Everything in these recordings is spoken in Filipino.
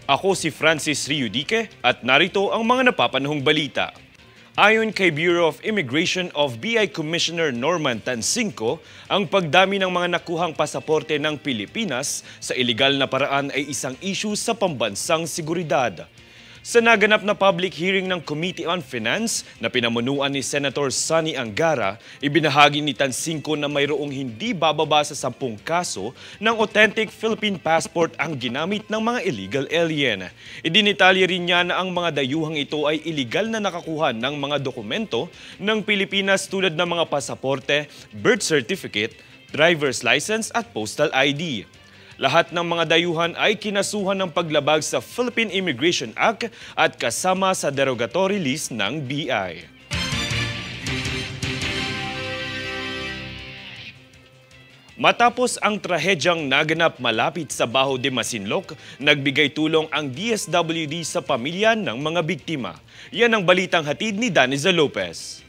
Ako si Francis Riudique at narito ang mga napapanahong balita. Ayon kay Bureau of Immigration of BI Commissioner Norman Tansinco, ang pagdami ng mga nakuhang pasaporte ng Pilipinas sa iligal na paraan ay isang issue sa pambansang seguridad. Sa naganap na public hearing ng Committee on Finance na pinamunuan ni Senator Sonny Angara, ibinahagi ni Tansinco na mayroong hindi bababa sa 10 kaso ng authentic Philippine passport ang ginamit ng mga illegal alien. Idinitalye rin niya na ang mga dayuhang ito ay illegal na nakakuha ng mga dokumento ng Pilipinas tulad ng mga pasaporte, birth certificate, driver's license at postal ID. Lahat ng mga dayuhan ay kinasuhan ng paglabag sa Philippine Immigration Act at kasama sa derogatory list ng BI. Matapos ang trahedyang naganap malapit sa Baho de Masinloc, nagbigay tulong ang DSWD sa pamilya ng mga biktima. Yan ang balitang hatid ni Daniza Lopez.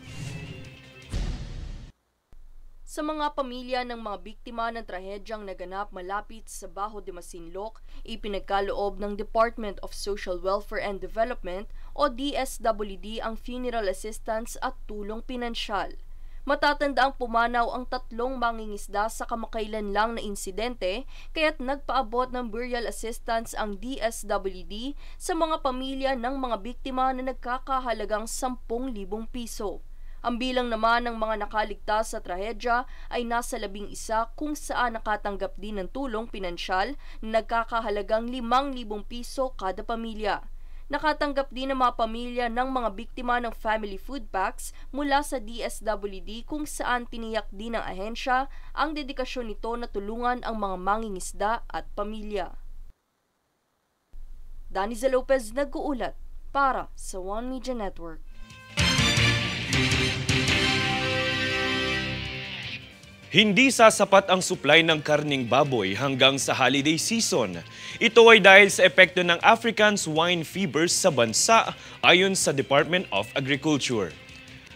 Sa mga pamilya ng mga biktima ng trahedyang naganap malapit sa Baho de Masinloc, ipinagkaloob ng Department of Social Welfare and Development o DSWD ang funeral assistance at tulong pinansyal. Matatandaang pumanaw ang 3 mangingisda sa kamakailan lang na insidente, kaya't nagpaabot ng burial assistance ang DSWD sa mga pamilya ng mga biktima na nagkakahalagang 10,000 piso. Ang bilang naman ng mga nakaligtas sa trahedya ay nasa 11 kung saan nakatanggap din ng tulong pinansyal na nagkakahalagang 5,000 piso kada pamilya. Nakatanggap din ang mga pamilya ng mga biktima ng family food packs mula sa DSWD kung saan tiniyak din ng ahensya ang dedikasyon nito na tulungan ang mga mangingisda at pamilya. Daniza Lopez nag-uulat para sa One Media Network. Hindi sasapat ang supply ng karning baboy hanggang sa holiday season. Ito ay dahil sa epekto ng African swine fever sa bansa ayon sa Department of Agriculture.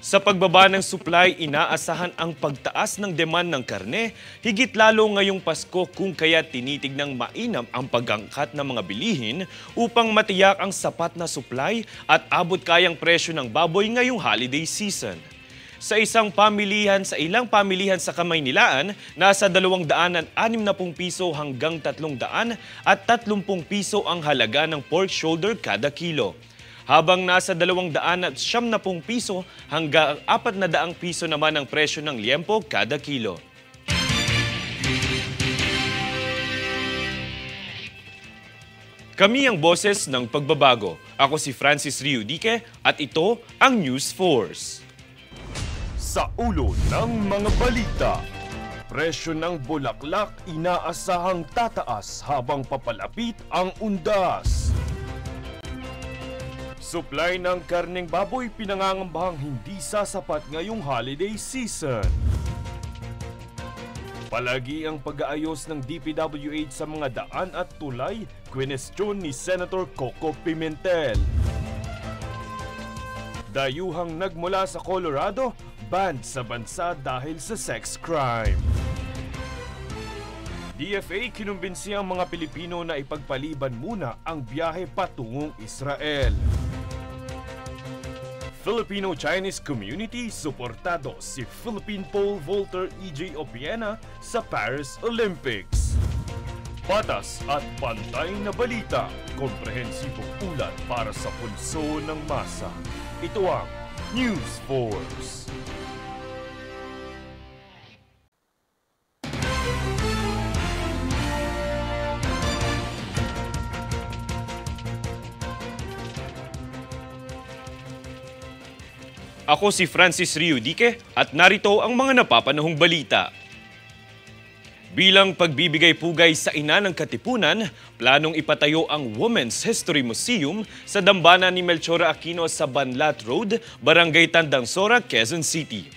Sa pagbaba ng supply, inaasahan ang pagtaas ng demand ng karne, higit lalo ngayong Pasko kung kaya tinitignang mainam ang pag-angkat ng mga bilihin upang matiyak ang sapat na supply at abot kayang presyo ng baboy ngayong holiday season. Sa ilang pamilihan sa Kamaynilaan, nasa 260 piso hanggang 330 piso ang halaga ng pork shoulder kada kilo. Habang nasa 270 piso hanggang 400 piso naman ang presyo ng liempo kada kilo. Kami ang boses ng pagbabago. Ako si Francis Riudique at ito ang News Force. Sa ulo ng mga balita, presyo ng bulaklak inaasahang tataas habang papalapit ang undas. Supply ng karneng baboy pinangangambahang hindi sasapat ngayong holiday season. Palagi ang pag-aayos ng DPWH sa mga daan at tulay, kwinestyon ni Senator Coco Pimentel. Dayuhang nagmula sa Colorado, banned sa bansa dahil sa sex crime. DFA kinumbinsi ang mga Pilipino na ipagpaliban muna ang biyahe patungong Israel. Filipino-Chinese community suportado si Philippine pole vaulter EJ Opiena sa Paris Olympics. Patas at pantay na balita, komprehensibong ulat para sa pulso ng masa. Ito ang News Force. Ako si Francis Riudique at narito ang mga napapanahong balita. Bilang pagbibigay-pugay sa ina ng Katipunan, planong ipatayo ang Women's History Museum sa dambana ni Melchora Aquino sa Banlat Road, Barangay Tandangsora, Quezon City.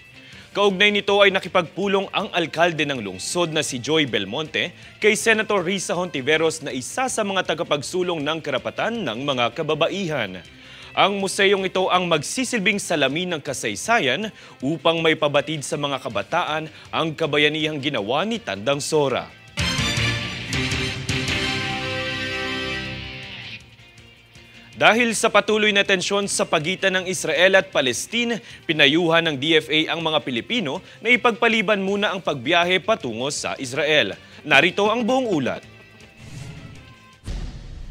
Kaugnay nito ay nakipagpulong ang alkalde ng lungsod na si Joy Belmonte kay Senator Risa Hontiveros na isa sa mga tagapagsulong ng karapatan ng mga kababaihan. Ang museyong ito ang magsisilbing salamin ng kasaysayan upang may pabatid sa mga kabataan ang kabayanihang ginawa ni Tandangsora. Dahil sa patuloy na tensyon sa pagitan ng Israel at Palestine, pinayuhan ng DFA ang mga Pilipino na ipagpaliban muna ang pagbiyahe patungo sa Israel. Narito ang buong ulat.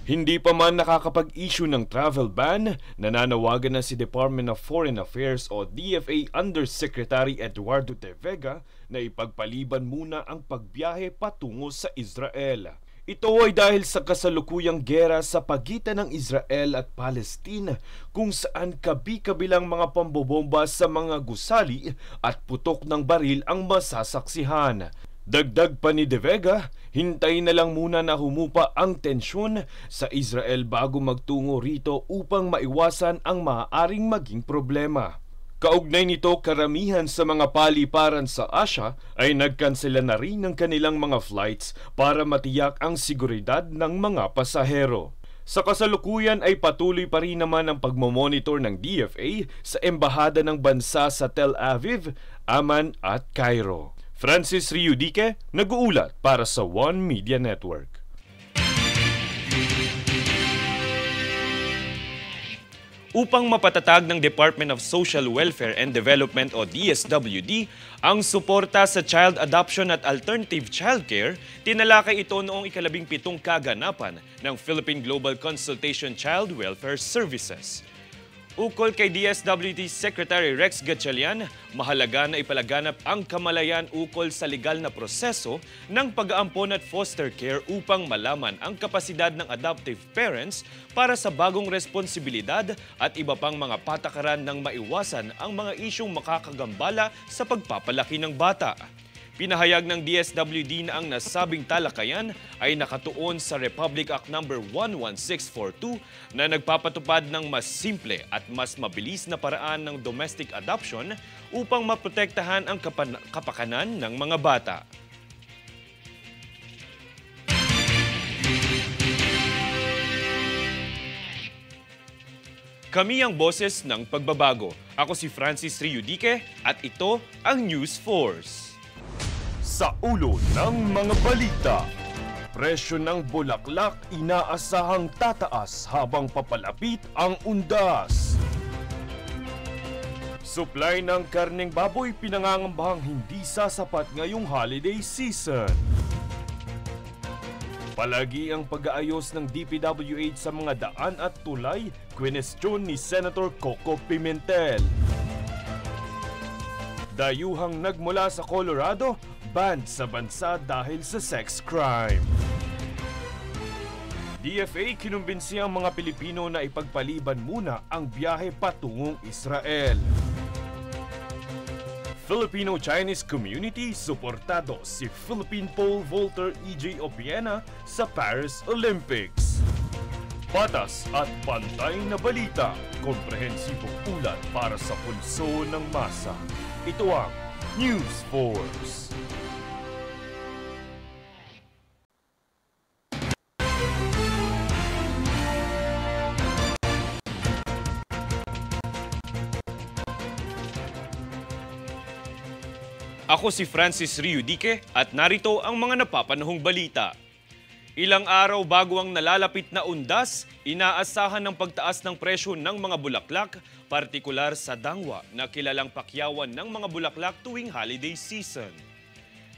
Hindi pa man nakakapag-issue ng travel ban, nananawagan na si Department of Foreign Affairs o DFA Undersecretary Eduardo De Vega na ipagpaliban muna ang pagbiyahe patungo sa Israel. Ito ay dahil sa kasalukuyang gera sa pagitan ng Israel at Palestine kung saan kabi-kabilang mga pambobomba sa mga gusali at putok ng baril ang masasaksihan. Dagdag pa ni De Vega, hintay na lang muna na humupa ang tensyon sa Israel bago magtungo rito upang maiwasan ang maaaring maging problema. Kaugnay nito, karamihan sa mga paliparan sa Asia ay nagkansela na rin ng kanilang mga flights para matiyak ang seguridad ng mga pasahero. Sa kasalukuyan ay patuloy pa rin naman ang pagmomonitor ng DFA sa embahada ng bansa sa Tel Aviv, Amman at Cairo. Francis Riudique, nag-uulat para sa One Media Network. Upang mapatatag ng Department of Social Welfare and Development o DSWD ang suporta sa child adoption at alternative childcare, tinalakay ito noong 17 kaganapan ng Philippine Global Consultation Child Welfare Services. Ukol kay DSWD Secretary Rex Gatchalian, mahalaga na ipalaganap ang kamalayan ukol sa legal na proseso ng pag-aampon at foster care upang malaman ang kapasidad ng adoptive parents para sa bagong responsibilidad at iba pang mga patakaran ng maiwasan ang mga isyong makakagambala sa pagpapalaki ng bata. Pinahayag ng DSWD na ang nasabing talakayan ay nakatuon sa Republic Act No. 11642 na nagpapatupad ng mas simple at mas mabilis na paraan ng domestic adoption upang maprotektahan ang kapakanan ng mga bata. Kami ang boses ng pagbabago. Ako si Francis Riudique at ito ang News Force. Sa ulo ng mga balita, presyo ng bulaklak inaasahang tataas habang papalapit ang undas. Supply ng karneng baboy pinangangambahang hindi sasapat ngayong holiday season. Palagi ang pag-aayos ng DPWH sa mga daan at tulay, kwinestyon ni Senator Coco Pimentel. Dayuhang nagmula sa Colorado, banned sa bansa dahil sa sex crime. DFA kinumbinsi ang mga Pilipino na ipagpaliban muna ang biyahe patungong Israel. Filipino-Chinese community suportado si Philippine pole vaulter EJ Opiena sa Paris Olympics. Patas at pantay na balita, komprehensibong ulat para sa pulso ng masa. Ito ang News Force. Ako si Francis Riudique at narito ang mga napapanahong balita. Ilang araw bago ang nalalapit na undas, inaasahan ng pagtaas ng presyo ng mga bulaklak, partikular sa dangwa na kilalang pakyawan ng mga bulaklak tuwing holiday season.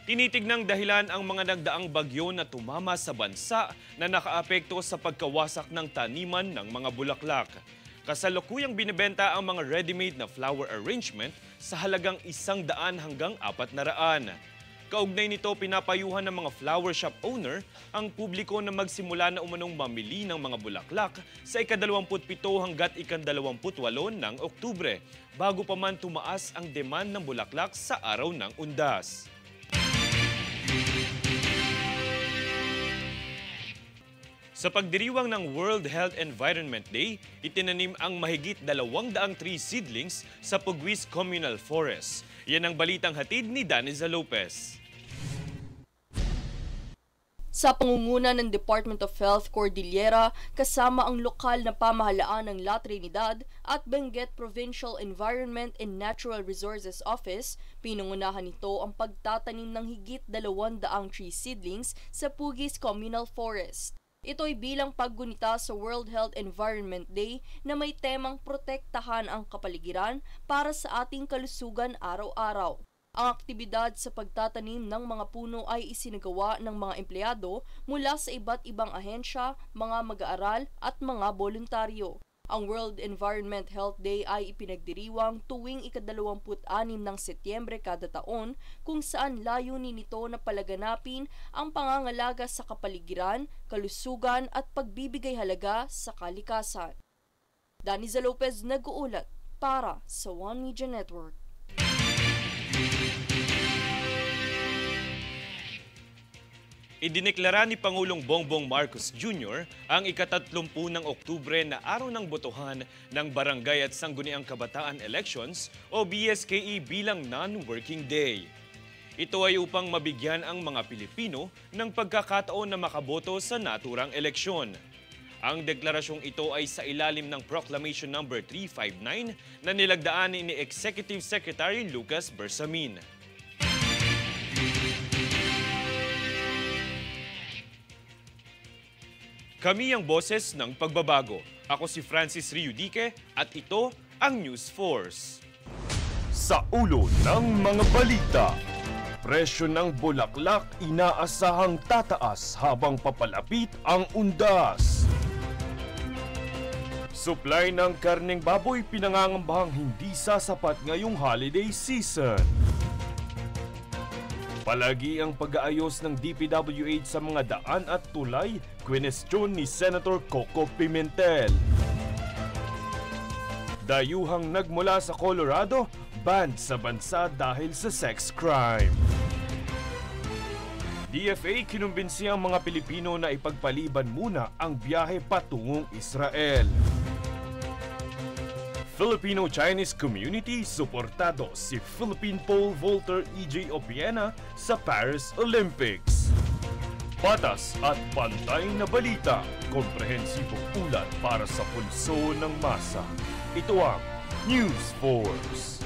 Tinitignang dahilan ang mga nagdaang bagyo na tumama sa bansa na nakaapekto sa pagkawasak ng taniman ng mga bulaklak. Kasalukuyang binibenta ang mga ready-made na flower arrangement sa halagang 100 hanggang 400. Kaugnay nito, pinapayuhan ng mga flower shop owner ang publiko na magsimula na umanong mamili ng mga bulaklak sa ika-27 hanggat ika-28 ng Oktubre, bago pa man tumaas ang demand ng bulaklak sa araw ng undas. Sa pagdiriwang ng World Health Environment Day, itinanim ang mahigit 200 tree seedlings sa Puguis Communal Forest. Yan ang balitang hatid ni Daniza Lopez. Sa pangunguna ng Department of Health Cordillera, kasama ang lokal na pamahalaan ng La Trinidad at Benguet Provincial Environment and Natural Resources Office, pinangunahan nito ang pagtatanim ng higit 200 tree seedlings sa Puguis Communal Forest. Ito'y bilang paggunita sa World Health Environment Day na may temang protektahan ang kapaligiran para sa ating kalusugan araw-araw. Ang aktibidad sa pagtatanim ng mga puno ay isinagawa ng mga empleyado mula sa iba't ibang ahensya, mga mag-aaral at mga voluntaryo. Ang World Environment Health Day ay ipinagdiriwang tuwing ika-26 ng Setyembre kada taon kung saan layunin nito na palaganapin ang pangangalaga sa kapaligiran, kalusugan at pagbibigay halaga sa kalikasan. Daniza Lopez nag-uulat para sa One Media Network. Idineklara ni Pangulong Bongbong Marcos Jr. ang ika-30 ng Oktubre na araw ng botohan ng Barangay at Sangguniang Kabataan Elections o BSKE bilang non-working day. Ito ay upang mabigyan ang mga Pilipino ng pagkakataon na makaboto sa naturang eleksyon. Ang deklarasyong ito ay sa ilalim ng Proclamation No. 359 na nilagdaan ni Executive Secretary Lucas Bersamin. Kami ang boses ng pagbabago. Ako si Francis Riudique at ito ang News Force. Sa ulo ng mga balita, presyo ng bulaklak inaasahang tataas habang papalapit ang undas. Supply ng karneng baboy pinangangambahang hindi sasapat ngayong holiday season. Palagi ang pag-aayos ng DPWH sa mga daan at tulay, kwinestyon ni Senator Coco Pimentel. Dayuhang nagmula sa Colorado, banned sa bansa dahil sa sex crime. DFA kinumbinsi ang mga Pilipino na ipagpaliban muna ang biyahe patungong Israel. Filipino-Chinese community suportado si Philippine pole vaulter EJ Opiena sa Paris Olympics. Patas at pantay na balita, komprehensibong ulat para sa pulso ng masa. Ito ang News Force.